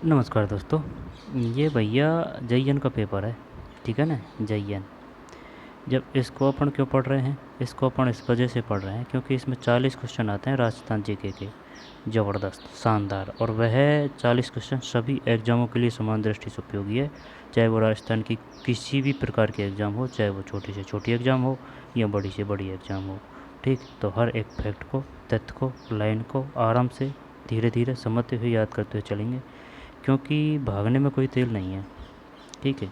नमस्कार दोस्तों। ये भैया जयन का पेपर है, ठीक है ना। जयन, जब इसको अपन क्यों पढ़ रहे हैं, इसको अपन इस वजह से पढ़ रहे हैं क्योंकि इसमें 40 क्वेश्चन आते हैं राजस्थान जीके के, ज़बरदस्त शानदार। और वह 40 क्वेश्चन सभी एग्ज़ामों के लिए समान दृष्टि से उपयोगी है, चाहे वो राजस्थान की किसी भी प्रकार के एग्ज़ाम हो, चाहे वो छोटी से छोटी एग्ज़ाम हो या बड़ी से बड़ी एग्ज़ाम हो। ठीक, तो हर एक फैक्ट को, तथ्य को, लाइन को आराम से धीरे धीरे समझते हुए याद करते हुए चलेंगे, क्योंकि भागने में कोई तेल नहीं है। ठीक है,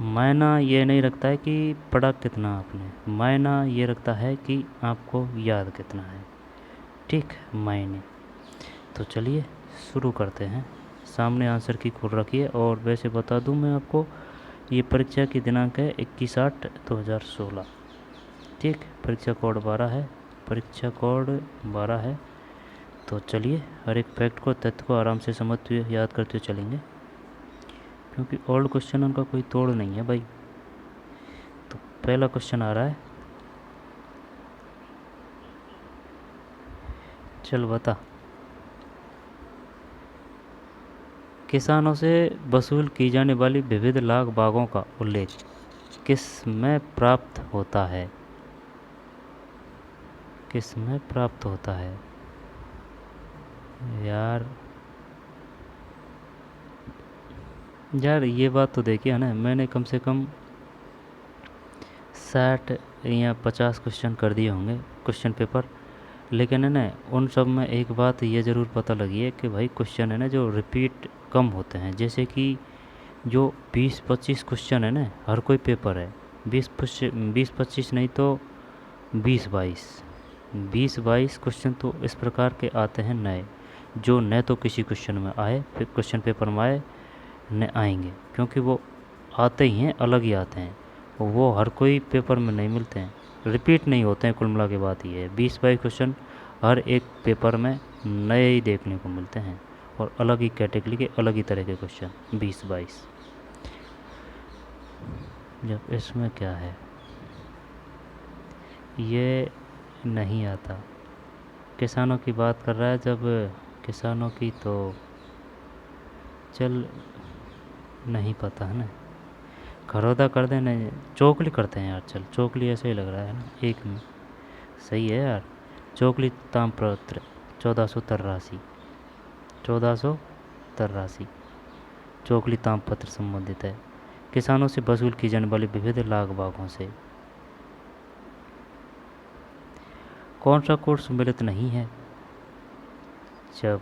मायना ये नहीं रखता है कि पढ़ा कितना आपने, मायना ये रखता है कि आपको याद कितना है। ठीक, मायने। तो चलिए शुरू करते हैं। सामने आंसर की खोल रखिए। और वैसे बता दूं मैं आपको, ये परीक्षा की दिनांक है 21/8/2016। ठीक, परीक्षा कोड 12 है, परीक्षा कोड 12 है। तो चलिए हर एक फैक्ट को, तथ्य को आराम से समझते हुए याद करते हुए चलेंगे, क्योंकि ओल्ड क्वेश्चन उनका कोई तोड़ नहीं है भाई। तो पहला क्वेश्चन आ रहा है, चल बता। किसानों से वसूल की जाने वाली विविध लाख बागों का उल्लेख किस में प्राप्त होता है? किस में प्राप्त होता है यार? यार ये बात तो देखिए है ना, मैंने कम से कम 60 या 50 क्वेश्चन कर दिए होंगे क्वेश्चन पेपर। लेकिन है ना, उन सब में एक बात ये ज़रूर पता लगी है कि भाई क्वेश्चन है ना जो रिपीट कम होते हैं। जैसे कि जो 20-25 क्वेश्चन है ना, हर कोई पेपर है 20-25 नहीं तो 20-22 क्वेश्चन तो इस प्रकार के आते हैं नए, जो न तो किसी क्वेश्चन में आए, फिर क्वेश्चन पेपर में आए, न आएंगे, क्योंकि वो आते ही हैं, अलग ही आते हैं। वो हर कोई पेपर में नहीं मिलते हैं, रिपीट नहीं होते हैं। कुल मिला के बात ये है, 20-22 क्वेश्चन हर एक पेपर में नए ही देखने को मिलते हैं, और अलग ही कैटेगरी के, अलग ही तरह के क्वेश्चन 20-22। जब इसमें क्या है, ये नहीं आता। किसानों की बात कर रहा है, जब किसानों की तो चल नहीं पता है ना। खरोदा कर देना, चौकली करते हैं यार। चल चौकली ऐसे ही लग रहा है ना, एक में सही है यार। चौकली ताम्रपत्र 1483, 1483 चौकली ताम्रपत्र संबंधित है किसानों से वसूल की जाने वाली विविध लाख बागों से। कौन सा कोड सम्मिलित नहीं है? जब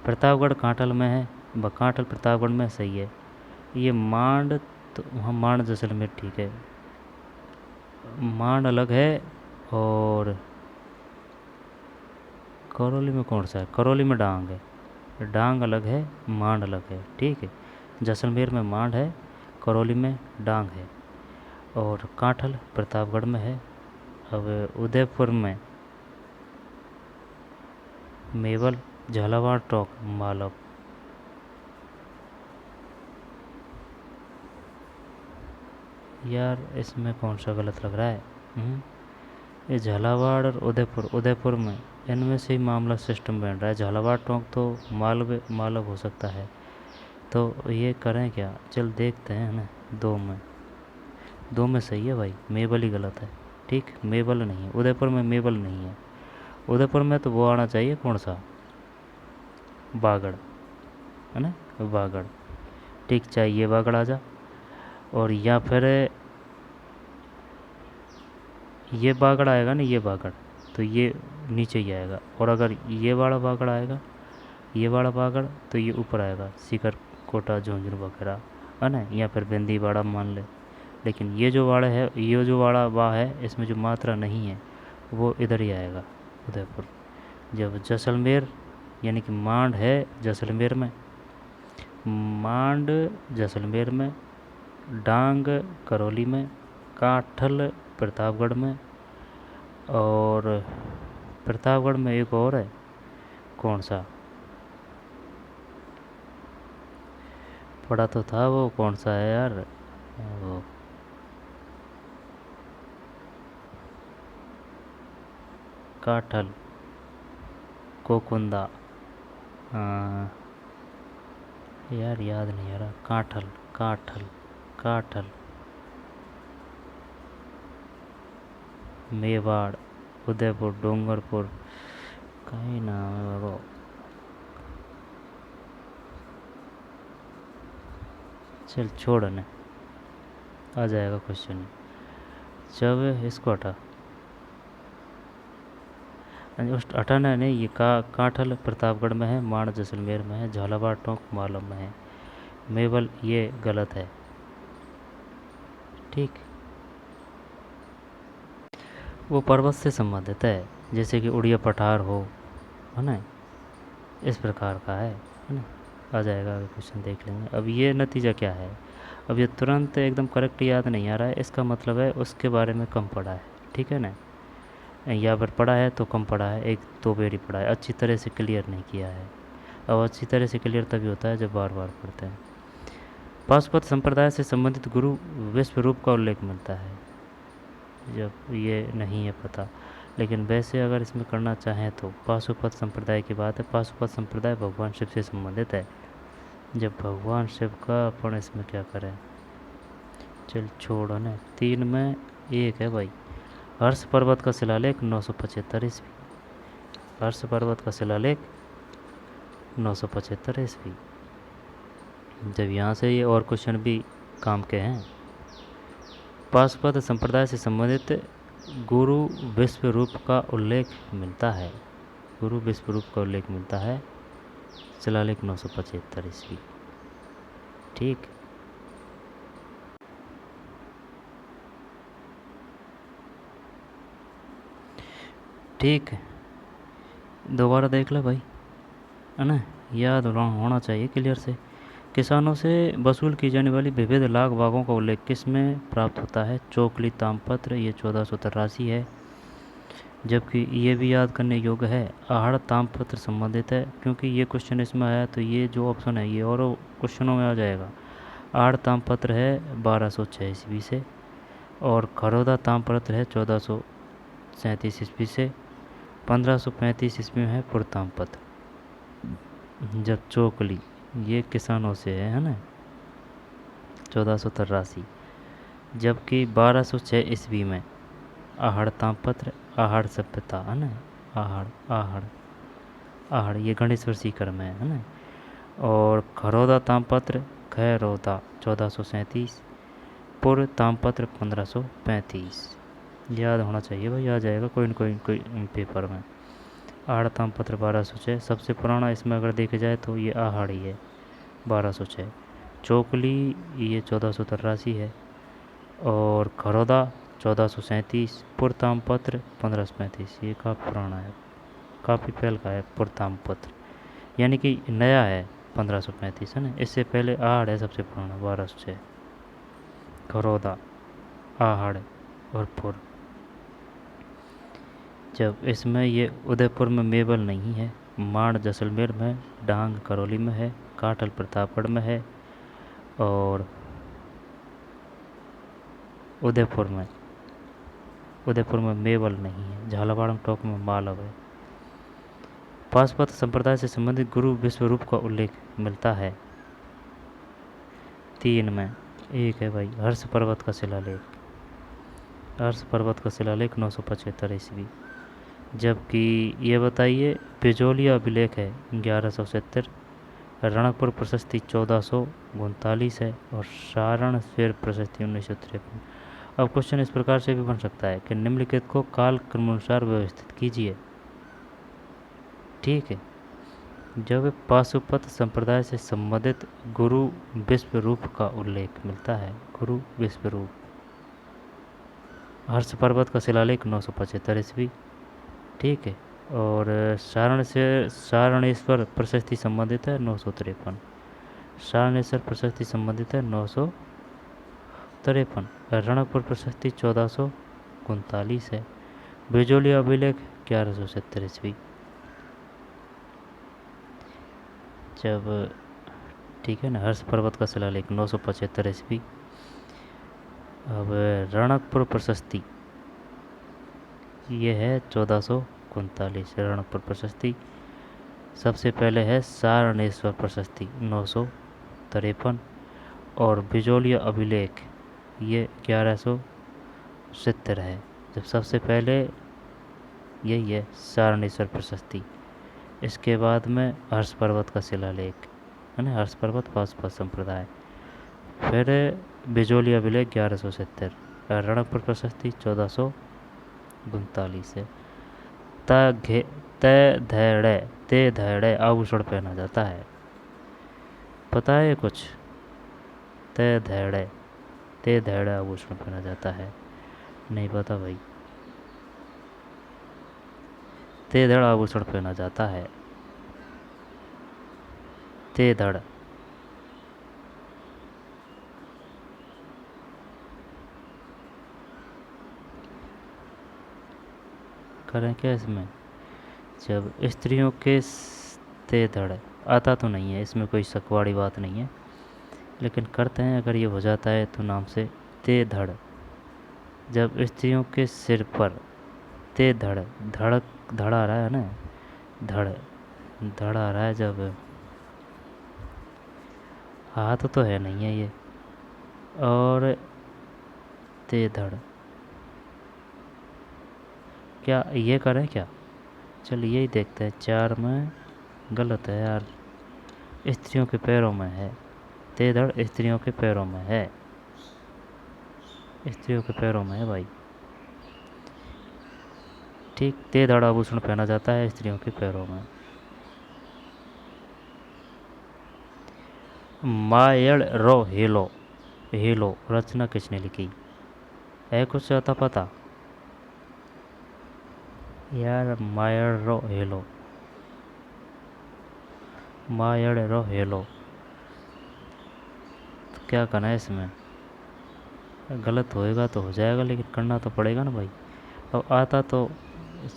प्रतापगढ़ कांटल में है, कांटल प्रतापगढ़ में सही है। ये मांड, तो वहाँ मांड जैसलमेर ठीक है, मांड अलग है। और करौली में कौन सा है? करौली में डांग है, डांग अलग है, मांड अलग है। ठीक है, जैसलमेर में मांड है, करौली में डांग है। और कांठल प्रतापगढ़ में है। अब उदयपुर में मेवल, झालावाड़, टोंक, मालव। यार इसमें कौन सा गलत लग रहा है? ये झालावाड़ और उदयपुर, उदयपुर में इनमें से ही मामला सिस्टम बन रहा है। झालावाड़ टोंक तो मालवे, मालव हो सकता है। तो ये करें क्या? चल देखते हैं ना। दो में सही है भाई, मेबल ही गलत है। ठीक, मेबल नहीं है, उदयपुर में मेबल नहीं है। उदयपुर में तो वो आना चाहिए, कौन सा, बागड़ है ना, बागड़। ठीक, चाहिए बागड़ आ जा। और या फिर ये बागड़ आएगा ना, ये बागड़, तो ये नीचे ही आएगा। और अगर ये वाला बागड़ आएगा, ये वाला बागड़, तो ये ऊपर आएगा, सीकर कोटा झुंझुनू वगैरह है ना, या फिर बिंदी वाड़ा मान ले। लेकिन ये जो वाड़ा है, ये जो वाड़ा वाह है, इसमें जो मात्रा नहीं है वो इधर ही आएगा, उदयपुर। जब जैसलमेर, यानी कि मांड है जैसलमेर में, मांड जैसलमेर में, डांग करौली में, काठल प्रतापगढ़ में, और प्रतापगढ़ में एक और है, कौन सा, पढ़ा तो था वो, कौन सा है यार वो, काठल, कोकुंदा, यार याद नहीं आ रहा। काठल, काठल, काठल, मेवाड़, उदयपुर, डूंगरपुर, कहीं नाम है बाबा। चल छोड़ ने, आ जाएगा क्वेश्चन। जब इसको हटा, हटाना नहीं, ये काठल प्रतापगढ़ में है, माण जैसलमेर में है, झालावाड़ टोंक मालूम में है, मेवल ये गलत है। ठीक, वो पर्वत से संबंधित है, जैसे कि उड़िया पठार हो, है ना, इस प्रकार का है ना। आ जाएगा, अगर क्वेश्चन देख लेंगे। अब ये नतीजा क्या है, अब ये तुरंत एकदम करेक्ट याद नहीं आ रहा है, इसका मतलब है उसके बारे में कम पढ़ा है, ठीक है ना। या फिर पढ़ा है तो कम पढ़ा है, एक दो बेरी पढ़ा है, अच्छी तरह से क्लियर नहीं किया है। अब अच्छी तरह से क्लियर तभी होता है जब बार बार पढ़ते हैं। पाशुपत संप्रदाय से संबंधित गुरु विश्व रूप का उल्लेख मिलता है, जब ये नहीं है पता, लेकिन वैसे अगर इसमें करना चाहें तो पाशुपत संप्रदाय की बात है। पाशुपत संप्रदाय भगवान शिव से संबंधित है, जब भगवान शिव का अपन इसमें क्या करें। चल छोड़ो ना, 3 में 1 है भाई। हर्ष पर्वत का शिलालेख 975 ईस्वी, हर्ष पर्वत का शिलालेख 975 ईस्वी। जब यहाँ से ये और क्वेश्चन भी काम के हैं। पाशुपत संप्रदाय से संबंधित गुरु विश्व रूप का उल्लेख मिलता है, गुरु विश्व रूप का उल्लेख मिलता है, शिलालेख 975 ईस्वी। ठीक, ठीक, दोबारा देख ले भाई, है ना, याद होना चाहिए क्लियर से। किसानों से वसूल की जाने वाली विविध लाख भागों का उल्लेख किस में प्राप्त होता है। चोकली तामपत्र, ये 1483 है। जबकि ये भी याद करने योग्य है, आहड़ तामपत्र संबंधित है, क्योंकि ये क्वेश्चन इसमें आया तो ये जो ऑप्शन है ये और क्वेश्चनों में आ जाएगा। आहड़ तामपत्र है 1206 ईस्वी से, और खरोदा तामपत्र है 1437 ईस्वी से। 1535 ईस्वी में है पुरतामपत्र। जब चोकली ये किसानों से है ना, 1483। जबकि 1206 ईस्वी में आहड़ तामपत्र, आहड़ सभ्यता, है ना, आहड़, आहड़, आहड़ ये गणेश्वर सीकर में है ना। और खरोदा तामपत्र, खैरोदा 1437, पुर तामपत्र 1535। याद होना चाहिए भाई, आ जाएगा कोई न कोई पेपर में। आहड़ तामपत्र 1206 सबसे पुराना, इसमें अगर देखा जाए तो ये आहड़ ही है 1206। चोकली ये 1483 है, और खरोदा 1437, पुरतामपत्र 1535। ये काफ़ी पुराना है, काफ़ी पहले का है पुरतामपत्र, यानी कि नया है 1535, है ना। इससे पहले आहड़ है सबसे पुराना 1206, खरोदा, आहड़ और पुर। जब इसमें ये उदयपुर में मेवल नहीं है, माण जैसलमेर में, डांग करौली में है, काठल प्रतापगढ़ में है, और उदयपुर में मेवल नहीं है, झालावाड़ टोंक में मालव है। पाशुपत संप्रदाय से संबंधित गुरु विश्व रूप का उल्लेख मिलता है, 3 में 1 है भाई। हर्ष पर्वत का शिलालेख, हर्ष पर्वत का शिलालेख 975 ईस्वी। जबकि ये बताइए बिजोलिया अभिलेख है 1170, रणकपुर प्रशस्ति 1439 है, और सारण स्वेर प्रशस्ति 1953। अब क्वेश्चन इस प्रकार से भी बन सकता है कि निम्नलिखित को काल क्रमानुसार व्यवस्थित कीजिए। ठीक है, जब पाशुपत संप्रदाय से संबंधित गुरु विश्व रूप का उल्लेख मिलता है, गुरु विश्व रूप, हर्ष पर्वत का शिलालेख 975 ईस्वी। ठीक है, और सारण से सारणेश्वर प्रशस्ति संबंधित है 953, सारणेश्वर प्रशस्ति संबंधित है 953। रणकपुर प्रशस्ति 1439 है। बिजोलिया अभिलेख 1170 ईस्वी। जब ठीक है ना, हर्ष पर्वत का शिलालेख 975 ईस्वी। अब रणकपुर प्रशस्ति ये है 1439, रणकपुर प्रशस्ति। सबसे पहले है सारणेश्वर प्रशस्ति 953, और बिजोलिया अभिलेख ये 1170 है। जब सबसे पहले यही है सारणेश्वर प्रशस्ति। इसके बाद में हर्ष पर्वत का शिलालेख है ना, हर्ष पर्वत पाशुपत संप्रदाय। फिर बिजोलिया अभिलेख 1170, रणकपुर प्रशस्ति 1439 है। ते धैड़े आभूषण पहना जाता है, पता है कुछ? ते धैड़े आभूषण पहना जाता है, नहीं पता भाई। ते धड़ आभूषण पहना जाता है, ते धड़। करें क्या इसमें? जब स्त्रियों के ते धड़ आता तो नहीं है, इसमें कोई शक वाली बात नहीं है, लेकिन करते हैं अगर ये हो जाता है तो नाम से ते धड़। जब स्त्रियों के सिर पर ते धड़ धड़ आ रहा है ना, धड़ आ रहा है, जब हाथ तो है नहीं है ये, और ते धड़ क्या ये करें क्या? चलिए यही देखते हैं। 4 में गलत है यार, स्त्रियों के पैरों में है, ते धड़ स्त्रियों के पैरों में है, स्त्रियों के पैरों में है भाई। ठीक, ते धड़ आभूषण पहना जाता है स्त्रियों के पैरों में। मायड़ रो हेलो, हेलो रचना किसने लिखी है? कुछ आता पता यार? मायड़ रो हेलो तो क्या करना है इसमें? गलत होएगा तो हो जाएगा, लेकिन करना तो पड़ेगा ना भाई। अब आता तो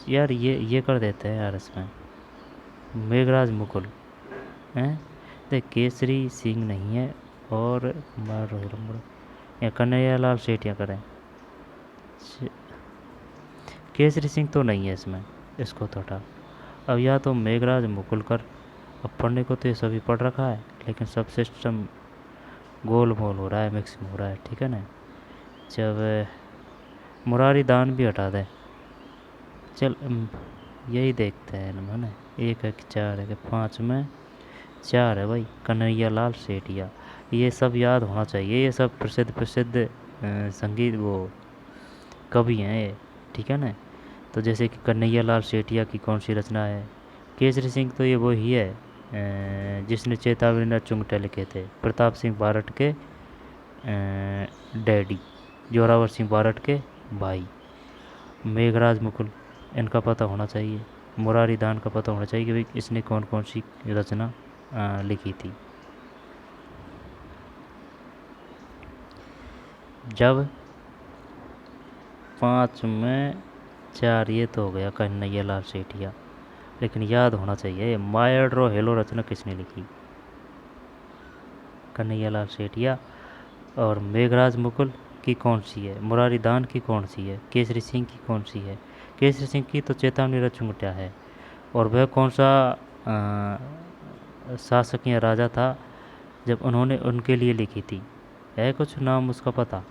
यार ये कर देते हैं यार इसमें। मेघराज मुकुल हैं, देख केसरी सिंह नहीं है, और या कन्हैया लाल सेठिया करें। केसरी सिंह तो नहीं है इसमें, इसको तो हटा। अब या तो मेघराज मुकुल कर, अब पढ़ने को तो ये सभी पढ़ रखा है, लेकिन सब सिस्टम गोल मोल हो रहा है, मिक्सिंग हो रहा है, ठीक है ना। जब मुरारी दान भी हटा दे, चल यही देखते हैं है ना। 1 है कि 4 है कि 5 में 4 है भाई, कन्हैया लाल सेठिया। ये सब याद होना चाहिए, ये सब प्रसिद्ध संगीत वो कवि हैं ये, ठीक है ना। तो जैसे कि कन्हैया लाल सेठिया की कौन सी रचना है? केसरी सिंह तो ये वही है जिसने चेतावनी न चुंगटे लिखे थे, प्रताप सिंह बारठ के डैडी, जोरावर सिंह बारठ के भाई। मेघराज मुकुल इनका पता होना चाहिए, मुरारी दान का पता होना चाहिए कि भाई इसने कौन कौन सी रचना लिखी थी। जब 5 में 4, ये तो हो गया कन्हैया लाल सेठिया, लेकिन याद होना चाहिए मायड़ रो हेलो रचना किसने लिखी? कन्हैया लाल सेठिया। और मेघराज मुकुल की कौन सी है? मुरारी दान की कौन सी है? केसरी सिंह की कौन सी है? केसरी सिंह की तो चेतावनी र चुंगटा है, और वह कौन सा शासक या राजा था जब उन्होंने उनके लिए लिखी थी? है कुछ नाम उसका पता?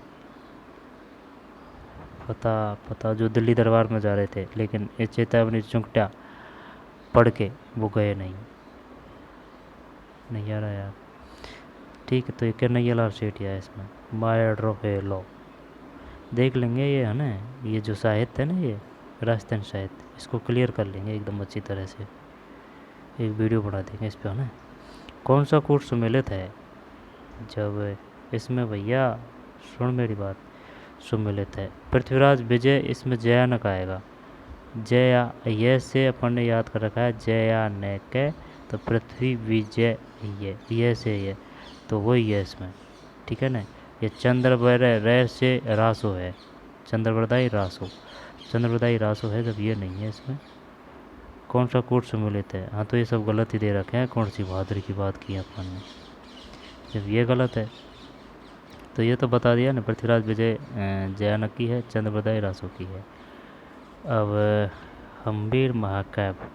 पता जो दिल्ली दरबार में जा रहे थे, लेकिन ये चेतावनी चुंगटा पढ़ के वो गए नहीं आ रहा यार। ठीक है, तो ये कन्हैया लाल सेठिया है इसमें, मायड़ रो हेलो देख लेंगे ये है ना। ये जो साहित्य है ना, ये राजस्थान साहित्य, इसको क्लियर कर लेंगे एकदम अच्छी तरह से, एक वीडियो बना देंगे इस पर है ना। कौन सा कूट सुमेलित है? जब इसमें भैया सुन मेरी बात, सुमेलित है पृथ्वीराज विजय, इसमें जया न का आएगा। जया ये से अपन ने याद कर रखा है, जया न के तो पृथ्वी विजय ये से ये तो वही है इसमें, ठीक है ना। ये चंद्र रे से रासो है, चंद्रवरदाई रासो है, जब ये नहीं है इसमें। कौन सा कोट सम्मिलित है? हाँ तो ये सब गलत ही दे रखे हैं, कौन सी बहादुरी की बात की अपन ने, जब ये गलत है तो ये तो बता दिया ना, पृथ्वीराज विजय जयानक की है, चंद्रवरदाई रासो की है। अब हम्बीर महाकाव्य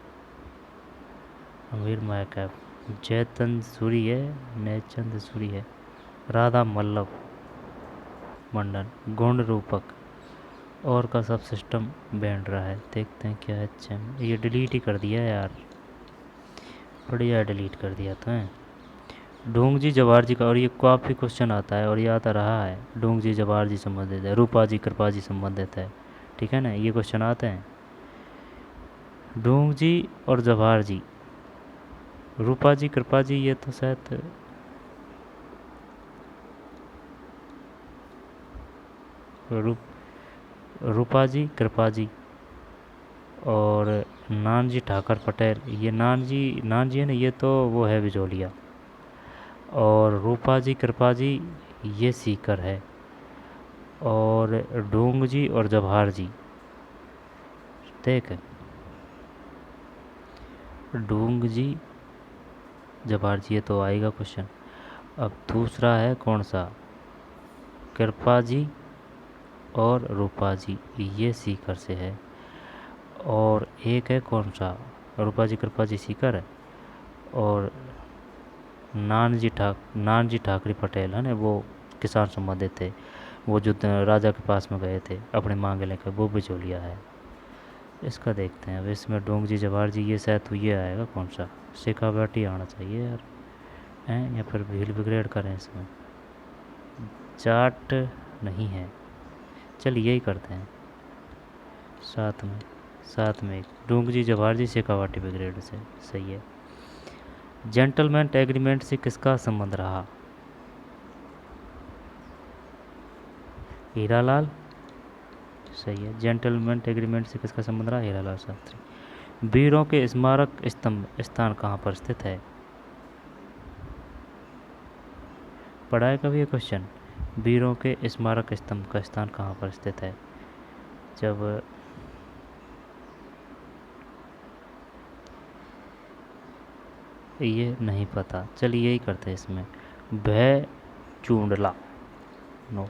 अमीर महकैफ, जयचंद सूरी है, नयचंद सूरी है, राधा मल्लभ मंडन, गुण रूपक, और का सब सिस्टम बैंड रहा है। देखते हैं क्या है। अच्छा ये डिलीट ही कर दिया यार, बढ़िया डिलीट कर दिया तो है। ढोंगजी जवाहर जी का, और ये काफ़ी क्वेश्चन आता है और ये आता रहा है। ढोंगजी जवाहर जी संबंधित है, रूपा जी कृपा जी संबंधित है, ठीक है ना, ये क्वेश्चन आते हैं। ढोंगजी और जवाहर जी, रूपा जी कृपा जी, ये तो शायद रूप रूपा जी कृपा जी और नानजी ठाकर पटेल, ये नानजी है ना, ये तो वो है बिजोलिया। और रूपा जी कृपा जी ये सीकर है। और डोंग जी और जवाहर जी, देख डोंग जी जवाहर जी, ये तो आएगा क्वेश्चन। अब दूसरा है कौन सा, कृपा जी और रूपा जी, ये सीकर से है। और एक है कौन सा, रूपा जी कृपा जी सीकर है। और नानजी ठाकरे पटेल है ना, वो किसान संबंधित थे, वो जो राजा के पास में गए थे अपने मांगे लेकर, वो बिचौलिया है। इसका देखते हैं अब, इसमें डोंग जी जवाहर जी, ये शायद तो ये आएगा कौन सा, शेखावटी आना चाहिए यार, हैं या फिर भील ब्रिगेड करें इसमें, जाट नहीं है, चल यही करते हैं। साथ में डोंग जी जवाहर जी शेखावाटी ब्रिगेड से, सही है। जेंटलमैन एग्रीमेंट से किसका संबंध रहा, हीरालाल, सही है। जेंटलमैन एग्रीमेंट से किसका संबंध रहा, हीरालाल शास्त्री। वीरों के स्मारक स्तंभ स्थान कहाँ पर स्थित है, पढ़ा है कभी ये क्वेश्चन, वीरों के स्मारक स्तंभ का स्थान कहाँ पर स्थित है। जब ये नहीं पता, चलिए यही करते हैं इसमें, भय चूंडला, नो,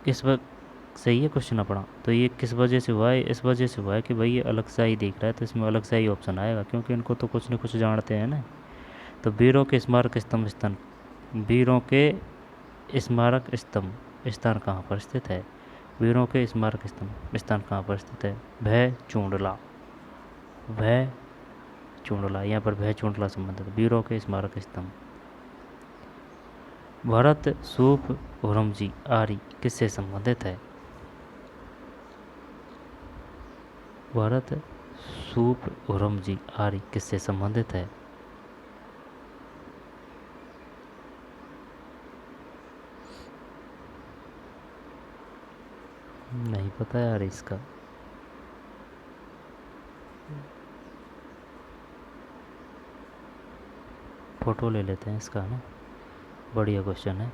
इस वक्त सही है क्वेश्चन अपना। तो ये किस वजह से हुआ है, इस वजह से हुआ है कि भाई ये अलग सा ही दिख रहा है, तो इसमें अलग सा ही ऑप्शन आएगा, क्योंकि इनको तो कुछ न कुछ जानते हैं ना। तो वीरों के स्मारक स्तंभ स्थान, वीरों के स्मारक स्तंभ स्थान कहाँ पर स्थित है, वीरों के स्मारक स्तंभ स्थान कहाँ पर स्थित है, भय चूंडला, भय चूंडला, यहाँ पर भय चूंडला संबंधित, वीरों के स्मारक स्तंभ। भरत सूप हुरमजी आर्य किससे संबंधित है, भरत सूप हुरमजी आर्य किससे संबंधित है। नहीं पता यार इसका, फ़ोटो ले लेते हैं इसका ना, बढ़िया क्वेश्चन है।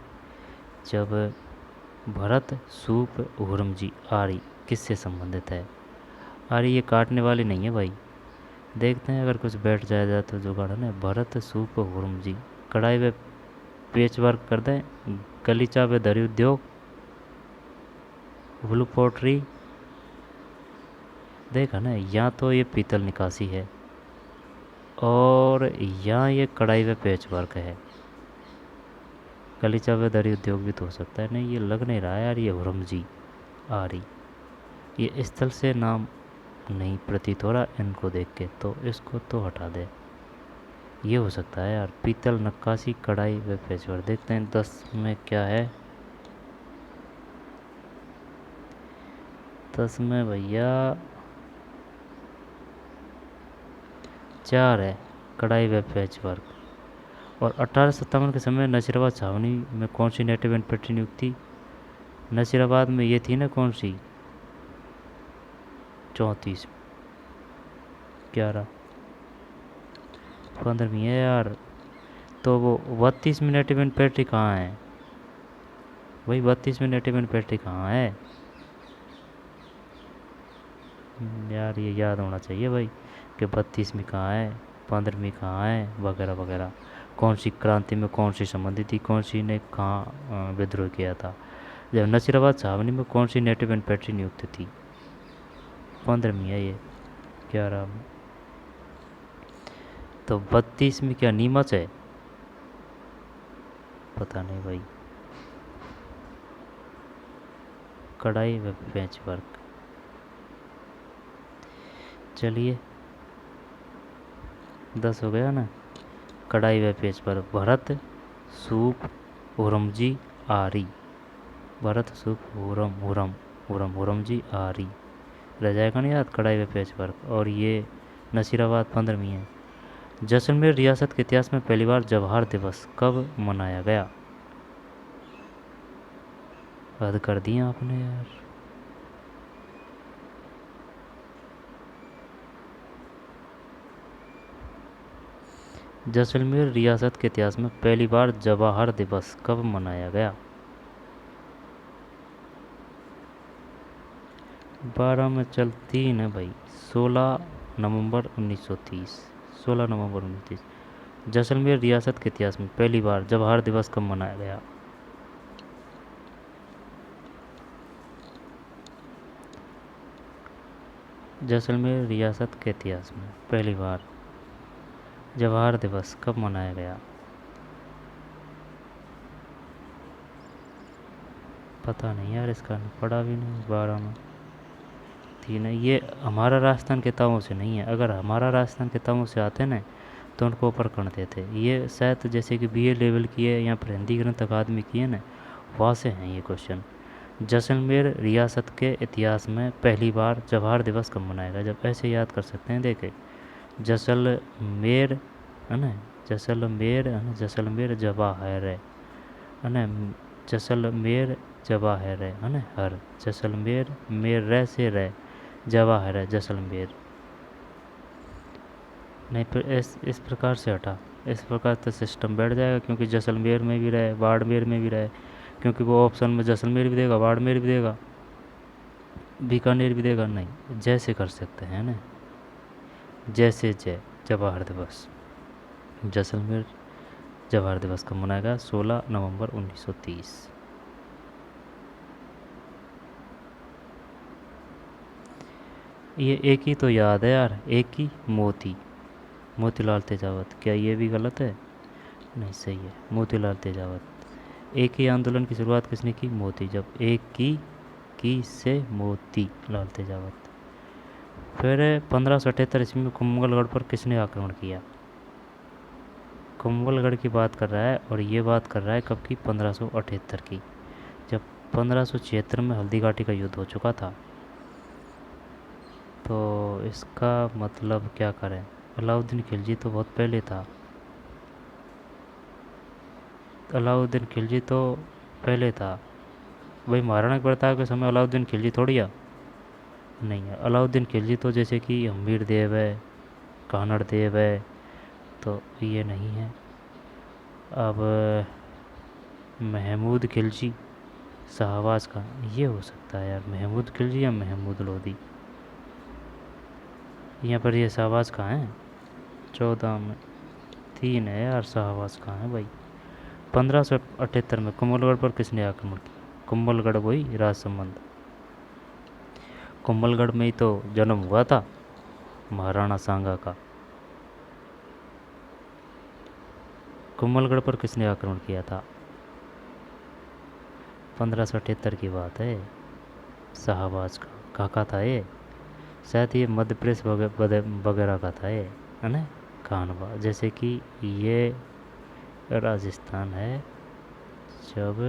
जब भरत सूप हुरमजी आर्य किससे संबंधित है, आर्य ये काटने वाली नहीं है भाई, देखते हैं अगर कुछ बैठ जाए तो जुगाड़ है ना। भरत सूप हुरमजी, कढ़ाई व पेच वर्क कर दें, गलीचा व दरी उद्योग, ब्लू पोट्री, देखा ना, या तो ये पीतल निकासी है और या ये कढ़ाई व पेच वर्क है, गलीचा व दरी उद्योग भी तो हो सकता है। नहीं ये लग नहीं रहा है यार, ये हुरमजी आरी, ये स्थल से नाम नहीं प्रतीत हो रहा इनको देख के, तो इसको तो हटा दे। ये हो सकता है यार, पीतल नक्काशी कढ़ाई व पेच वर्क। देखते हैं 10 में क्या है, 10 में भैया 4 है, कढ़ाई व पेच वर्क। और 1857 के समय नसीराबाद छावनी में कौन सी नेटिव इन्फेंट्री नियुक्ति, नसीराबाद में ये थी ना कौन सी, 34 11 15वीं है यार। तो वो 32 में नेटिव इन्फेंट्री कहाँ है भाई, 32 में नेटिव इन्फेंट्री कहाँ है यार, ये याद होना चाहिए भाई कि 32 में कहाँ है, 15वीं कहाँ है, वगैरह वगैरह, कौन सी क्रांति में कौन सी संबंधित थी, कौन सी ने कहाँ विद्रोह किया था। जब नसीराबाद छावनी में कौन सी नेटिव इन्फेंट्री नियुक्त थी, 15वीं है ये, 11 में। तो 32 में क्या नीमच है? पता नहीं भाई। कढ़ाई व पेंच वर्क। चलिए 10 हो गया ना। कढ़ाई व पेच पर भरत सूप हुरमजी आरी। भरत सूप हुरम हुरम हुरम हुरमजी आरी। रह जाएगा नहीं याद कढ़ाई व पेच पर। और ये नसीराबाद 15वीं है। जैसलमेर रियासत के इतिहास में पहली बार जवाहर दिवस कब मनाया गया? हद कर दिया आपने यार। जैसलमेर रियासत के इतिहास में पहली बार जवाहर दिवस कब मनाया गया? 12 में चलती है भाई। 16 नवंबर 1930। 16 नवंबर 1930। जैसलमेर रियासत के इतिहास में पहली बार जवाहर दिवस कब मनाया गया? जैसलमेर रियासत के इतिहास में पहली बार जवाहर दिवस कब मनाया गया? पता नहीं यार, इसका पढ़ा भी नहीं। 12 में 3 है। ये हमारा राजस्थान किताबों से नहीं है। अगर हमारा राजस्थान किताबों से आते ना तो उनको ऊपर करते थे। ये शायद जैसे कि बीए लेवल की है या फिर हिंदी ग्रंथ अकादमी की है ना, वहाँ से हैं ये क्वेश्चन। जैसलमेर रियासत के इतिहास में पहली बार जवाहर दिवस कब मनाया गया? जब ऐसे याद कर सकते हैं, देखे जैसलमेर है ना, जैसलमेर है ना, जैसलमेर जवाहर है ना, जैसलमेर जवाहर है ना, हर जैसलमेर मेर रह से रह जवाहर है जैसलमेर। नहीं फिर इस प्रकार से हटा। इस प्रकार तो सिस्टम बैठ जाएगा, क्योंकि जैसलमेर में भी रहे बाड़मेर में भी रहे, क्योंकि वो ऑप्शन में जैसलमेर भी देगा बाड़मेर भी देगा बीकानेर भी देगा। नहीं, जैसे कर सकते हैं ना, जैसे जय जवाहर दिवस। जैसलमेर जवाहर दिवस कब मनाया गया? 16 नवंबर 1930। ये एक ही तो याद है यार, एक ही मोतीलाल तेजावत। क्या ये भी गलत है? नहीं, सही है, मोतीलाल तेजावत। एक ही आंदोलन की शुरुआत किसने की? मोती। जब एक की से मोती लाल तेजावत। फिर 1578 ईस्वी में कुंभलगढ़ पर किसने आक्रमण किया? कुंभलगढ़ की बात कर रहा है, और ये बात कर रहा है कब की? 1578 की, जब 1576 में हल्दी घाटी का युद्ध हो चुका था। तो इसका मतलब क्या करें? अलाउद्दीन खिलजी तो बहुत पहले था। अलाउद्दीन खिलजी तो पहले था भाई। महाराणा प्रताप के समय अलाउद्दीन खिलजी थोड़ी है। नहीं है, अलाउद्दीन खिलजी तो जैसे कि हमीर देव है, कानड़ देव है, तो ये नहीं है। अब महमूद खिलजी शाहबाज खान, ये हो सकता है यार, महमूद खिलजी या महमूद लोधी। यहाँ पर ये शाहबाज कहाँ है? 14 में 3 है यार, शाहबाज कहाँ है भाई? 1578 में कुंभलगढ़ पर किसने आक्रमण किया? कुंभलगढ़ वही राजसमंद। कुंभलगढ़ में ही तो जन्म हुआ था महाराणा सांगा का। कुंभलगढ़ पर किसने आक्रमण किया था? 1578 की बात है। शाहबाज का काका था ये। शायद ये मध्य प्रदेश वगैरह का था ये, है ना, खानवा। जैसे कि ये राजस्थान है, जब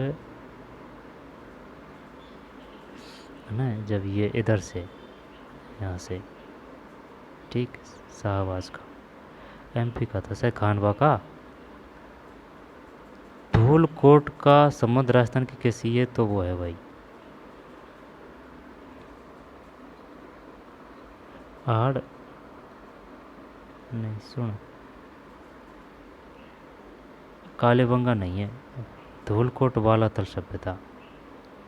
है ना, जब ये इधर से यहाँ से, ठीक, शाहबाज का एमपी का था शायद, खानवा का। धौलकोट का संबंध राजस्थान की कैसी है? तो वो है भाई आड़। नहीं सुन, कालीबंगा नहीं है, धौलकोट वालाथल सभ्यता।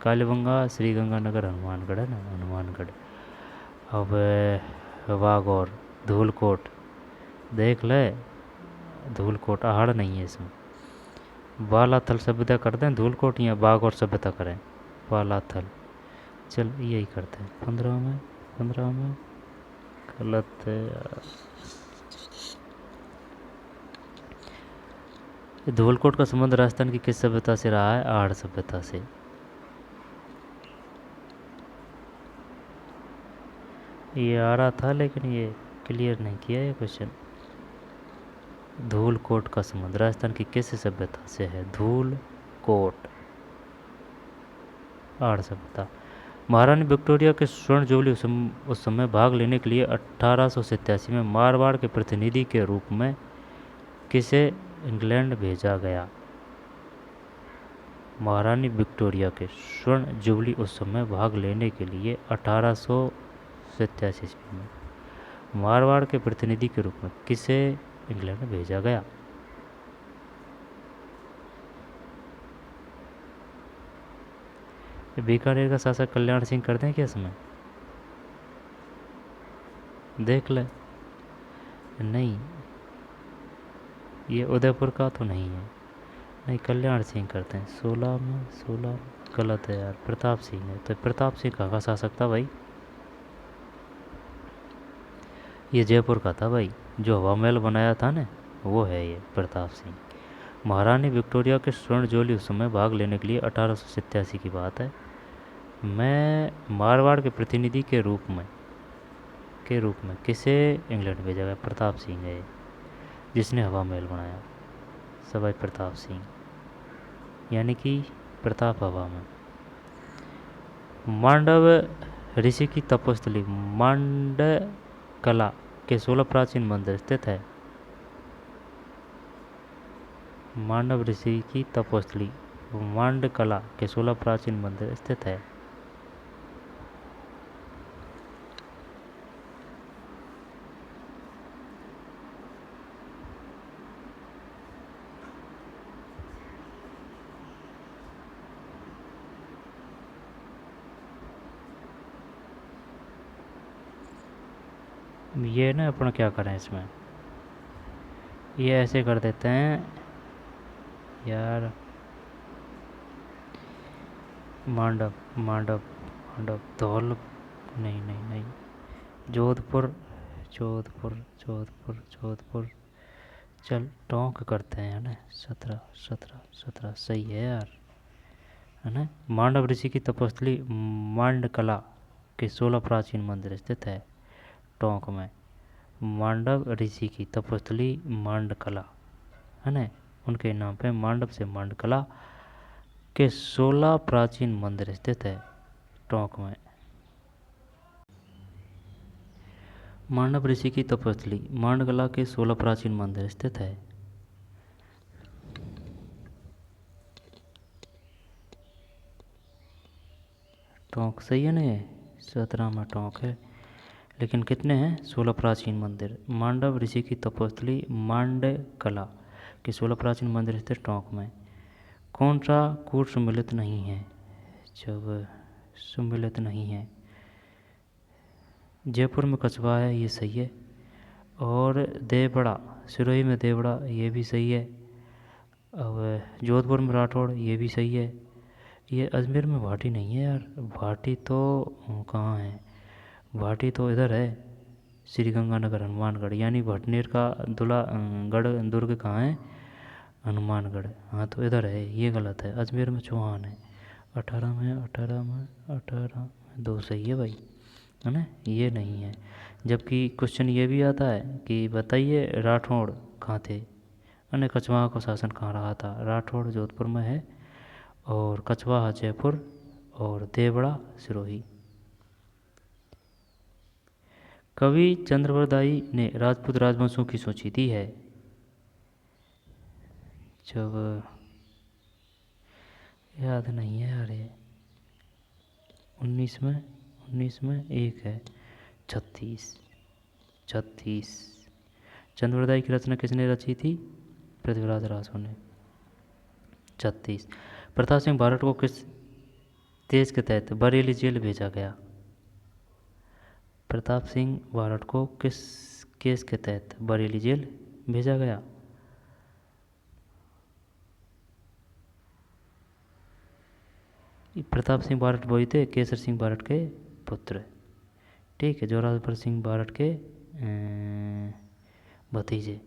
कालीबंगा श्रीगंगानगर हनुमानगढ़ है ना, हनुमानगढ़। अब वागौर धौलकोट देख ले। धौलकोट आहड़ नहीं है इसमें। वालाथल सभ्यता करते हैं धौलकोट, या बागौर सभ्यता करें? वालाथल। चल यही करते हैं। 15 में गलत है यार। धौलकोट का संबंध राजस्थान की किस सभ्यता से रहा है? आर्य सभ्यता से। ये आ रहा था लेकिन ये क्लियर नहीं किया ये क्वेश्चन। धौलकोट का संबंध राजस्थान की किस सभ्यता से है? धौलकोट, आर्य सभ्यता। महारानी विक्टोरिया के स्वर्ण जुबली उस समय भाग लेने के लिए 1887 में मारवाड़ के प्रतिनिधि के रूप में किसे इंग्लैंड भेजा गया? महारानी विक्टोरिया के स्वर्ण जुबली उत्सव में भाग लेने के लिए 1887 में मारवाड़ के प्रतिनिधि के रूप में किसे इंग्लैंड भेजा गया? बीकानेर का शासक कल्याण सिंह कर दें क्या इसमें? देख ले। नहीं, ये उदयपुर का तो नहीं है। नहीं, कल्याण सिंह करते हैं। 16 गलत है यार, प्रताप सिंह है। तो प्रताप सिंह कहाँ का शासक था भाई? ये जयपुर का था भाई, जो हवा महल बनाया था ना, वो है ये प्रताप सिंह। महारानी विक्टोरिया के स्वर्ण जुबली उत्सव में भाग लेने के लिए 1887 की बात है। मैं मारवाड़ के प्रतिनिधि के रूप में किसे इंग्लैंड भेजा गया? प्रताप सिंह है जिसने हवा महल बनाया, सवाई प्रताप सिंह, यानी कि प्रताप हवा में। मांडव ऋषि की तपोस्थली मांडकला के 16 प्राचीन मंदिर स्थित है। मांडव ऋषि की तपोस्थली मांडकला के 16 प्राचीन मंदिर स्थित है। ये ना अपन क्या करें इसमें, ये ऐसे कर देते हैं यार। मांडव मांडव मांडव धौल, नहीं नहीं नहीं, जोधपुर जोधपुर जोधपुर जोधपुर। चल टोंक करते हैं ना। 17 सही है यार, है ना। मांडव ऋषि की तपस्थली मांडकला के 16 प्राचीन मंदिर स्थित है टोंक में। मांडव ऋषि की तपस्थली मांडकला, है ना, उनके नाम पे मांडव से मांडकला के 16 प्राचीन मंदिर स्थित है टोंक में। मांडव ऋषि की तपस्थली मांडकला के 16 प्राचीन मंदिर स्थित है। टोंक सही है ना, ये 17 में टोंक है। लेकिन कितने हैं? 16 प्राचीन मंदिर। मांडव ऋषि की तपोस्थली मांडकला के 16 प्राचीन मंदिर स्थित टोंक में। कौन सा कूट सम्मिलित नहीं है? जब सम्मिलित नहीं है, जयपुर में कछवा है, ये सही है। और देवड़ा, सिरोही में देवड़ा, ये भी सही है। अब जोधपुर में राठौड़, ये भी सही है। ये अजमेर में भाटी नहीं है यार। भाटी तो कहाँ है? भाटी तो इधर है, श्री गंगानगर हनुमानगढ़, यानी भटनेर का गढ़ दुर्ग कहाँ है? हनुमानगढ़। हाँ तो इधर है, ये गलत है। अजमेर में चौहान है। 18 में 2 सही है भाई, है ना, ये नहीं है। जबकि क्वेश्चन ये भी आता है कि बताइए राठौड़ कहाँ थे, अन्य कछवाहा का शासन कहाँ रहा था? राठौड़ जोधपुर में है, और कछवाहा जयपुर, और देवड़ा सिरोही। कवि चंद्रवरदाई ने राजपूत राजवंशों की सूची दी है। जब याद नहीं है यार ये। 19 में एक है। 36 चंद्रवरदाई की रचना किसने रची थी? पृथ्वीराज रासो ने। 36 प्रताप सिंह बारठ को किस देश के तहत बरेली जेल भेजा गया? प्रताप सिंह बारठ को किस केस के तहत बरेली जेल भेजा गया? प्रताप सिंह बारठ वही थे, केसर सिंह बारठ के पुत्र, ठीक है, जोरावर सिंह बारठ के भतीजे।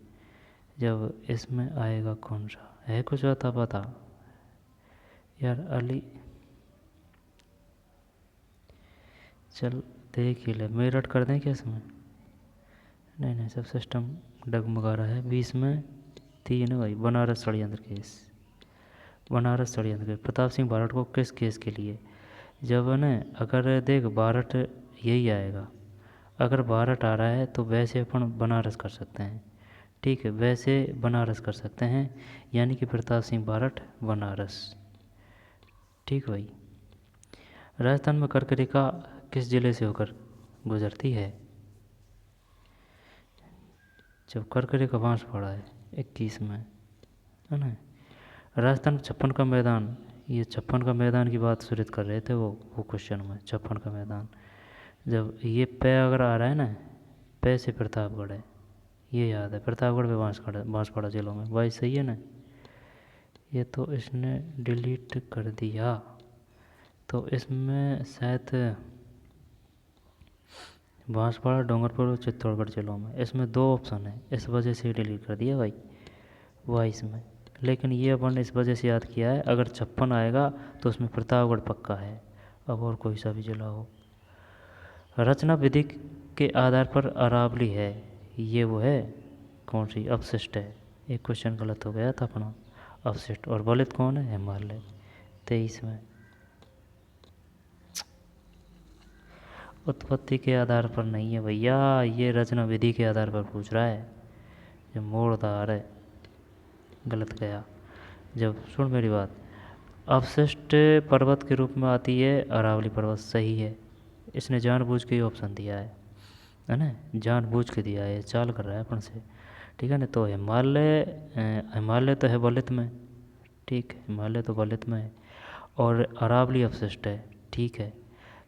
जब इसमें आएगा कौन सा है, कुछ आता पता यार अली। चल देख ही ले, मेरठ कर दें क्या इसमें? नहीं नहीं, सब सिस्टम डगमगा रहा है। 20 में 3 है भाई, बनारस षड्यंत्र केस। बनारस षड्यंत्र केस, प्रताप सिंह बारठ को किस केस के लिए? जब न अगर देख बारठ यही आएगा, अगर बारठ आ रहा है तो वैसे अपन बनारस कर सकते हैं, ठीक है, वैसे बनारस कर सकते हैं, यानी कि प्रताप सिंह बारठ बनारस। ठीक भाई। राजस्थान में कर्क रेखा किस जिले से होकर गुजरती है? जब कर्क रेखा बांस पड़ा है 21 में, है ना। राजस्थान में 56 का मैदान, ये 56 का मैदान की बात सुरित कर रहे थे वो क्वेश्चन में, 56 का मैदान। जब ये पे अगर आ रहा है ना, पे से प्रतापगढ़ है, ये याद है, प्रतापगढ़ पे बांसवाड़ा जिलों में। भाई सही है ना। ये तो इसने डिलीट कर दिया, तो इसमें शायद बांसवाड़ा, डूंगरपुर और चित्तौड़गढ़ जिलों में, इसमें 2 ऑप्शन है, इस वजह से डिलीट कर दिया भाई 22 में। लेकिन ये अपन इस वजह से याद किया है, अगर 56 आएगा तो उसमें प्रतापगढ़ पक्का है, अब और कोई सा भी जिला हो। रचना विधि के आधार पर अरावली है, ये वो है कौन सी, अवशिष्ट है। एक क्वेश्चन गलत हो गया था अपना, अवशिष्ट। और बलित कौन है, हिमालय, 23 में। उत्पत्ति के आधार पर नहीं है भैया, ये रचना विधि के आधार पर पूछ रहा है, ये मोड़दार है, गलत गया। जब सुन मेरी बात, अवशिष्ट पर्वत के रूप में आती है अरावली पर्वत, सही है। इसने जानबूझ के ही ऑप्शन दिया है ना, जानबूझ के दिया है, चाल कर रहा है अपन से, ठीक है ना। तो हिमालय, हिमालय तो है बलित में, ठीक है, हिमालय तो बलित में है, और अरावली अवशिष्ट है, ठीक है।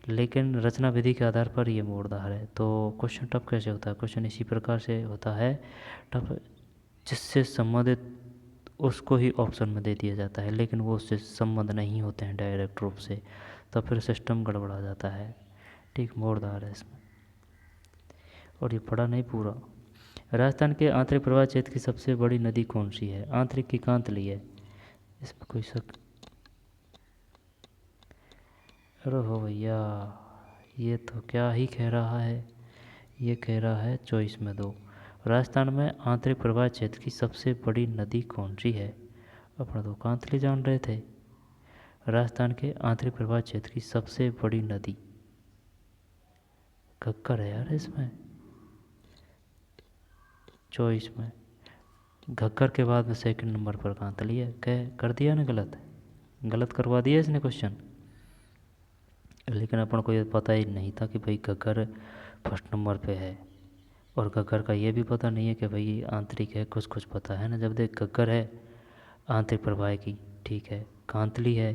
लेकिन रचना विधि के आधार पर ये मोड़दार है, तो क्वेश्चन टफ कैसे होता है? क्वेश्चन इसी प्रकार से होता है टफ, जिससे संबंधित उसको ही ऑप्शन में दे दिया जाता है, लेकिन वो उससे संबंध नहीं होते हैं डायरेक्ट रूप से, तो फिर सिस्टम गड़बड़ा जाता है, ठीक, मोड़दार है इसमें। और ये पढ़ा नहीं पूरा। राजस्थान के आंतरिक प्रवाह क्षेत्र की सबसे बड़ी नदी कौन सी है? आंतरिक की कांतली है, इसमें कोई शक? अरे हो भैया, ये तो क्या ही कह रहा है, ये कह रहा है 24 में 2। राजस्थान में आंतरिक प्रवाह क्षेत्र की सबसे बड़ी नदी कौन सी है? अपना तो कांतली जान रहे थे। राजस्थान के आंतरिक प्रवाह क्षेत्र की सबसे बड़ी नदी घग्गर है यार इसमें, 24 में। घग्गर के बाद में सेकंड नंबर पर कांतली है, कह कर दिया ना गलत, गलत करवा दिया इसने क्वेश्चन। लेकिन अपन को ये पता ही नहीं था कि भाई घग्गर फर्स्ट नंबर पे है, और घग्गर का ये भी पता नहीं है कि भाई आंतरिक है, कुछ कुछ पता है ना। जब देख घग्गर है आंतरिक प्रवाह की, ठीक है, कांतली है,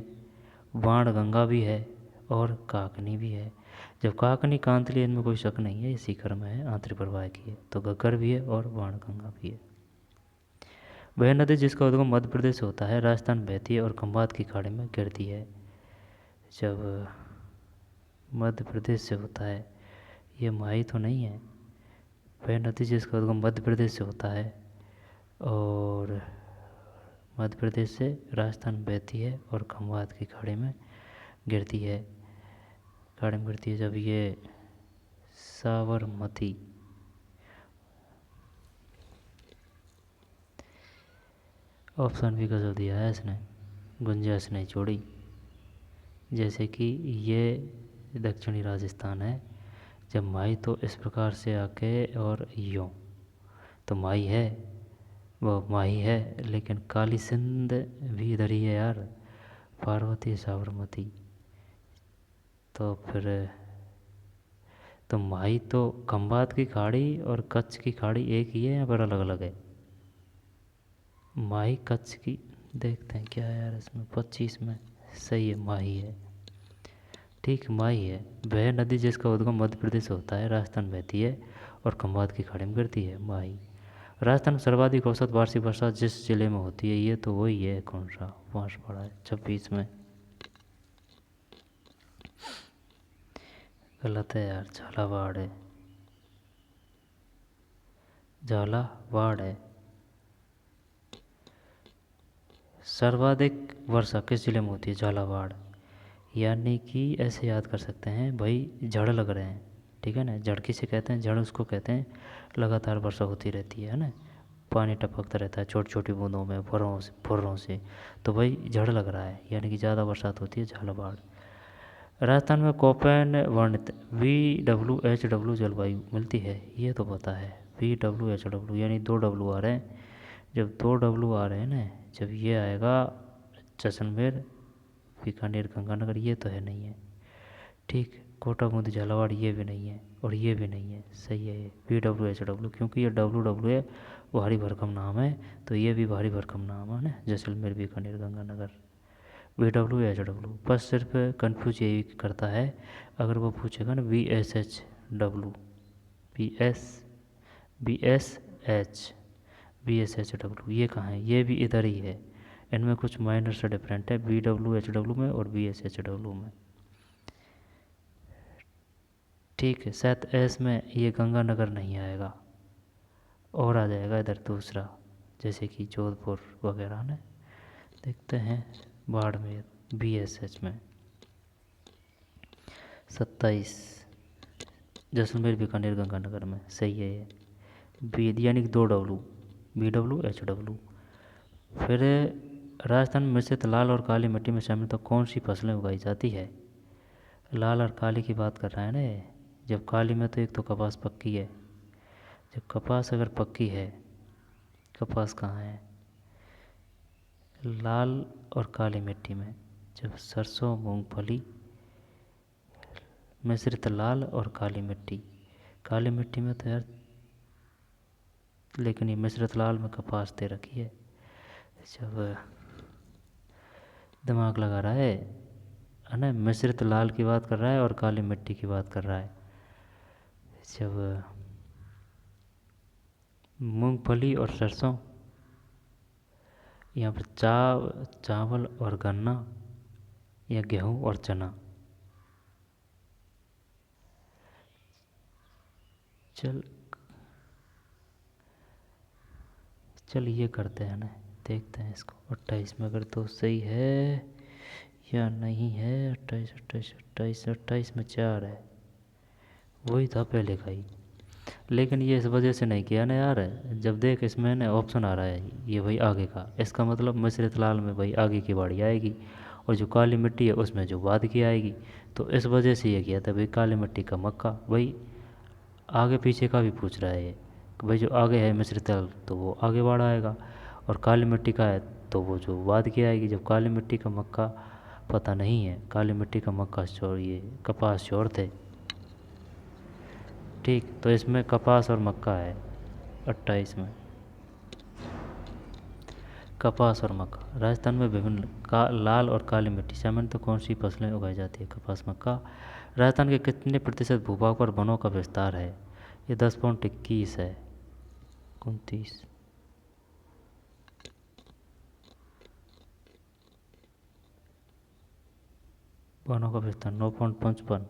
बाण गंगा भी है, और काकनी भी है। जब काकनी कांतली, इनमें कोई शक नहीं है, ये सीकर में है, आंतरिक प्रवाह की है, तो घग्गर भी है और बाण गंगा भी है। वह नदी जिसका उद्गम मध्य प्रदेश से होता है, राजस्थान बहती है और खंबात की खाड़ी में गिरती है। जब मध्य प्रदेश से होता है, ये माही तो नहीं है। वह नदी जिसका उद्गम मध्य प्रदेश से होता है और मध्य प्रदेश से राजस्थान बहती है और खंबात की खाड़ी में गिरती है, खाड़ी में गिरती है। जब ये साबरमती, ऑप्शन भी गजब दिया है इसने, गुंजाइश नहीं छोड़ी। जैसे कि ये दक्षिणी राजस्थान है, जब माई तो इस प्रकार से आके और यूँ, तो माई है, वो माही है, लेकिन काली सिंध भी इधर ही है यार, पार्वती साबरमती, तो फिर तो माही तो खंबात की खाड़ी और कच्छ की खाड़ी एक ही है या फिर अलग अलग है? माही कच्छ की, देखते हैं क्या है यार इसमें, 25 में, सही है, माही है, ठीक, माही है। वह नदी जिसका उद्गम मध्य प्रदेश से होता है, राजस्थान बहती है और खंबात की खाड़ी में गिरती है, माही। राजस्थान में सर्वाधिक औसत वार्षिक वर्षा जिस जिले में होती है, ये तो वही है, कौन सा, बांसवाड़ा है, 26 में। गलत है यार, झालावाड़ है, झालावाड़ है। सर्वाधिक वर्षा किस जिले में होती है? झालावाड़। यानी कि ऐसे याद कर सकते हैं भाई, जड़ लग रहे हैं, ठीक है ना, जड़ किसे कहते हैं? जड़ उसको कहते हैं लगातार वर्षा होती रहती है ना, पानी टपकता रहता है छोटी छोटी बूंदों में, फुर्रों से। तो भाई जड़ लग रहा है, यानी कि ज़्यादा बरसात होती है झालावाड़। राजस्थान में कोपेन वर्णित VWHW जलवायु मिलती है, ये तो पता है। VWHW यानी 2 W आ रहे हैं। जब 2 W आ रहे हैं ना, जब ये आएगा जैसलमेर, बीकानेर, गंगानगर, ये तो है नहीं है। ठीक, कोटा, बूंदी, झालावाड़, ये भी नहीं है और ये भी नहीं है। सही है ये VWHW, क्योंकि ये WW है, भारी भरकम नाम है, तो ये भी भारी भरकम नाम है ना, जैसलमेर, बीकानेर, गंगानगर। VWHW बस सिर्फ कन्फ्यूज यही करता है, अगर वो पूछेगा ना VSHW, BS BSH VSHW, ये कहाँ है? ये भी इधर ही है। इनमें कुछ माइनर से डिफरेंट है VWHW में और VSHW में। ठीक है, शायद एस में ये गंगानगर नहीं आएगा और आ जाएगा इधर दूसरा, जैसे कि जोधपुर वगैरह ने। देखते हैं बाड़मेर, BSH में 27, जैसलमेर, बीकानेर, गंगानगर में। सही है ये बी, यानी कि 2 W, VWHW। फिर राजस्थान में मिश्रित लाल और काली मिट्टी में शामिल तो कौन सी फसलें उगाई जाती है? लाल और काली की बात कर रहा है ना ये। जब काली में तो एक तो कपास पक्की है, जब कपास अगर पक्की है, कपास कहाँ है? लाल और काली मिट्टी में, जब सरसों, मूंगफली, मिश्रित लाल और काली मिट्टी। काली मिट्टी में तो यार, लेकिन ये मिश्रित लाल में कपास दे रखी है। जब दिमाग लगा रहा है ना, मिश्रित लाल की बात कर रहा है और काली मिट्टी की बात कर रहा है। जब मूंगफली और सरसों, यहाँ पर चावल और गन्ना, या गेहूँ और चना। चल ये करते हैं ना, देखते हैं इसको 28 में अगर तो सही है या नहीं है। 28 28 28 28 में 4 है, वही था पहले का ही। लेकिन ये इस वजह से नहीं किया ना यार, जब देख इसमें ना ऑप्शन आ रहा है ये भाई आगे का, इसका मतलब मिश्रित लाल में भाई आगे की बाड़ी आएगी, और जो काली मिट्टी है उसमें जो बाद की आएगी। तो इस वजह से ये किया था भाई, काली मिट्टी का मक्का। भाई आगे पीछे का भी पूछ रहा है ये, कि भाई जो आगे है मिश्रित लाल तो वो आगे बाढ़ आएगा, और काली मिट्टी का है तो वो जो बाद की आएगी। जब काली मिट्टी का मक्का पता नहीं है, काली मिट्टी का मक्का चोर, ये कपास चोर थे। ठीक, तो इसमें कपास और मक्का है 28 में, कपास और मक्का। राजस्थान में विभिन्न लाल और काली मिट्टी शामिल तो कौन सी फसलें उगाई जाती है? कपास, मक्का। राजस्थान के कितने प्रतिशत भूभाग पर वनों का विस्तार है? ये 10.21 है, 29। वनों का विस्तार 9.55,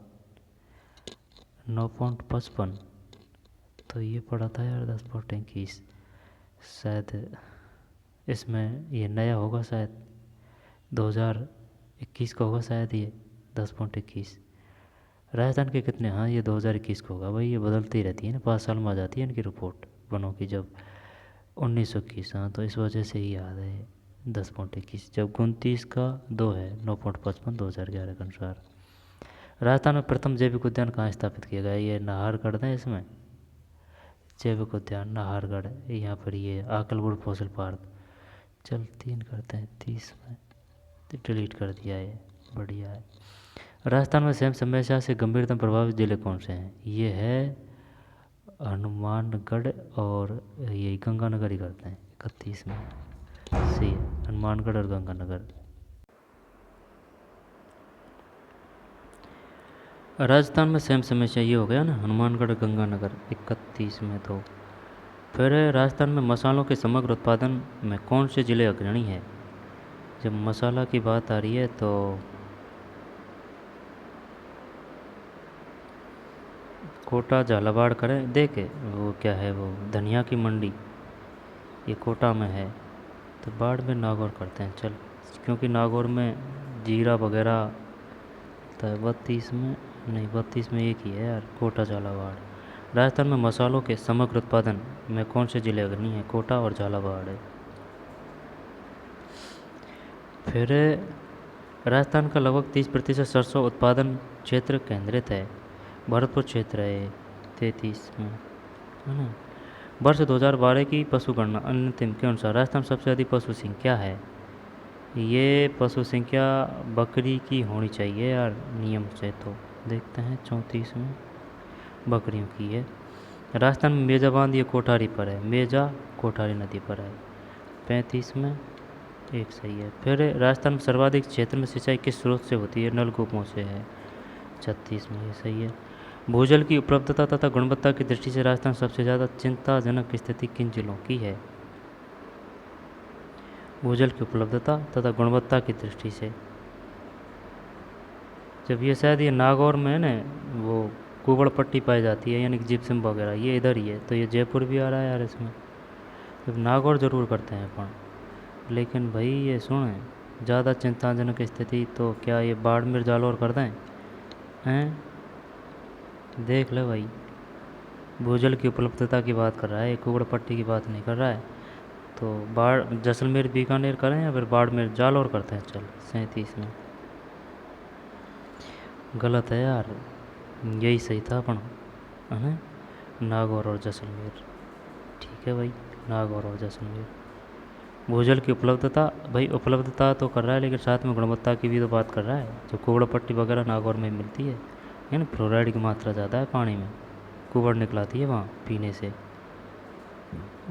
9.55। तो ये पड़ा था यार 10.21, शायद इसमें ये नया होगा, शायद 2021 का होगा शायद ये 10.21। राजस्थान के कितने, हाँ ये 2021 का होगा भाई, ये बदलती रहती है ना, 5 साल में आ जाती है इनकी रिपोर्ट वनों की। जब 1921, हाँ तो इस वजह से ही याद है 10.21। जब 29 का 2 है, 9.55, 2011 के अनुसार। राजस्थान में प्रथम जैविक उद्यान कहाँ स्थापित किया गया? ये नाहरगढ़ है इसमें, जैविक उद्यान नाहरगढ़, यहाँ पर ये आकलगुड़ फॉसिल पार्क। चल 3 करते हैं 30 में, डिलीट कर दिया ये, बढ़िया है। राजस्थान में सेम समस्या से गंभीरतम प्रभावित जिले कौन से हैं? ये है हनुमानगढ़ और ये गंगानगर ही करते हैं 31 में। सही है, हनुमानगढ़ और गंगानगर। राजस्थान में सेम समस्या ये हो गया ना, हनुमानगढ़, गंगानगर 31 में। तो फिर राजस्थान में मसालों के समग्र उत्पादन में कौन से ज़िले अग्रणी हैं? जब मसाला की बात आ रही है तो कोटा, झालावाड़ करें, देखे वो क्या है, वो धनिया की मंडी, ये कोटा में है। तो बाड़मेर नागौर करते हैं चल, क्योंकि नागौर में जीरा वगैरह तो है। 32 में नहीं, 32 में एक ही है यार, कोटा झालावाड़। राजस्थान में मसालों के समग्र उत्पादन में कौन से जिले अग्रणी हैं? कोटा और झालावाड़ है। फिर राजस्थान का लगभग 30% सरसों उत्पादन क्षेत्र केंद्रित है। भरतपुर क्षेत्र है 33 में, है ना। वर्ष 2012 की पशु गणना अंतिम के अनुसार राजस्थान में सबसे अधिक पशु संख्या है। ये पशु संख्या बकरी की होनी चाहिए यार नियम से, तो देखते हैं 34 में बकरियों की है। राजस्थान में मेजा बांध ये कोठारी पर है, मेजा कोठारी नदी पर है। 35 में एक सही है। फिर राजस्थान में सर्वाधिक क्षेत्र में सिंचाई किस स्रोत से होती है? नलकूपों से है। 36 में ये सही है। भूजल की उपलब्धता तथा गुणवत्ता की दृष्टि से राजस्थान सबसे ज़्यादा चिंताजनक स्थिति किन जिलों की है? भूजल की उपलब्धता तथा गुणवत्ता की दृष्टि से जब ये शायद ये नागौर में है ना, वो कुबड़ पट्टी पाई जाती है, यानी कि जिप्सम वगैरह, ये इधर ही है। तो ये जयपुर भी आ रहा है यार इसमें। जब नागौर ज़रूर करते हैं अपन, लेकिन भाई ये सुन, ज़्यादा चिंताजनक स्थिति तो क्या ये बाड़मेर जालौर कर दें? हैं, देख ले भाई, भूजल की उपलब्धता की बात कर रहा है, कुबड़ पट्टी की बात नहीं कर रहा है। तो बाढ़ जैसलमेर बीकानेर करें या फिर बाड़मेर जालौर करते हैं चल। 37 में गलत है यार, यही सही था अपन, है ना, नागौर और जैसलमेर। ठीक है भाई, नागौर और जैसलमेर। भूजल की उपलब्धता, भाई उपलब्धता तो कर रहा है, लेकिन साथ में गुणवत्ता की भी तो बात कर रहा है। जो कुबड़ पट्टी वगैरह नागौर में मिलती है, यानी फ्लोराइड की मात्रा ज़्यादा है पानी में, कुबड़ निकलाती है वहाँ पीने से।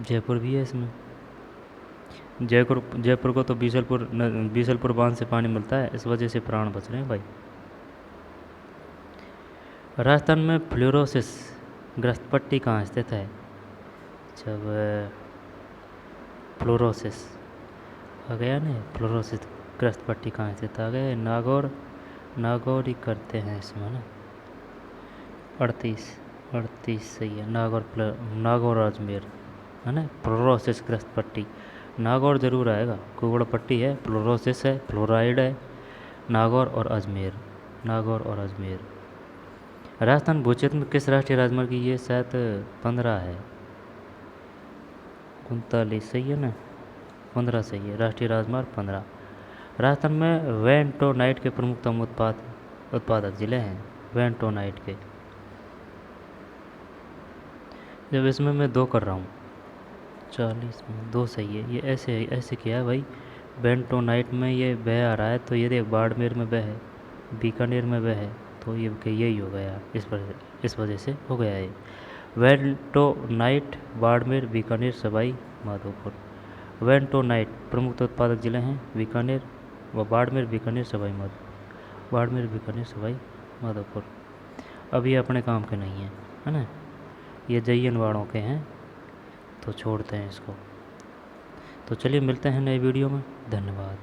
जयपुर भी है इसमें। जयपुर को तो बीसलपुर बांध से पानी मिलता है, इस वजह से प्राण बच रहे हैं भाई। राजस्थान में फ्लोरोसिस ग्रस्त पट्टी कहाँ स्थित है? जब फ्लोरोसिस आ गया ना, फ्लोरोसिस ग्रस्त पट्टी कहाँ स्थित आ गया? नागौर ही करते हैं इसमें ना। 38 सही है। नागौर अजमेर, है ना। फ्लोरोसिस ग्रस्त पट्टी नागौर ज़रूर आएगा, कुबड़ पट्टी है, फ्लोरोसिस है, फ्लोराइड है। नागौर और अजमेर। राजस्थान भू क्षेत्र में किस राष्ट्रीय राजमार्ग की? ये शायद 15 है। 39 सही है ना, 15 सही है। राष्ट्रीय राजमार्ग 15। राजस्थान में वेंटोनाइट के प्रमुखतम उत्पादक जिले हैं, वेंटोनाइट के। जब इसमें मैं 2 कर रहा हूँ, 40 में 2 सही है। ये ऐसे किया है भाई, वेंटोनाइट में ये बह आ रहा है, तो ये देख बाड़मेर में बह है, बीकानेर में बह है, तो ये यही हो गया, इस वजह से हो गया है। वेंटोनाइट बाड़मेर बीकानेर सवाई माधोपुर। वेंटोनाइट प्रमुख उत्पादक जिले हैं बीकानेर व बाड़मेर, बीकानेर सवाई माधोपुर। अब ये अपने काम के नहीं हैं, है ना, ये जयन वालों के हैं, तो छोड़ते हैं इसको। तो चलिए मिलते हैं नए वीडियो में, धन्यवाद।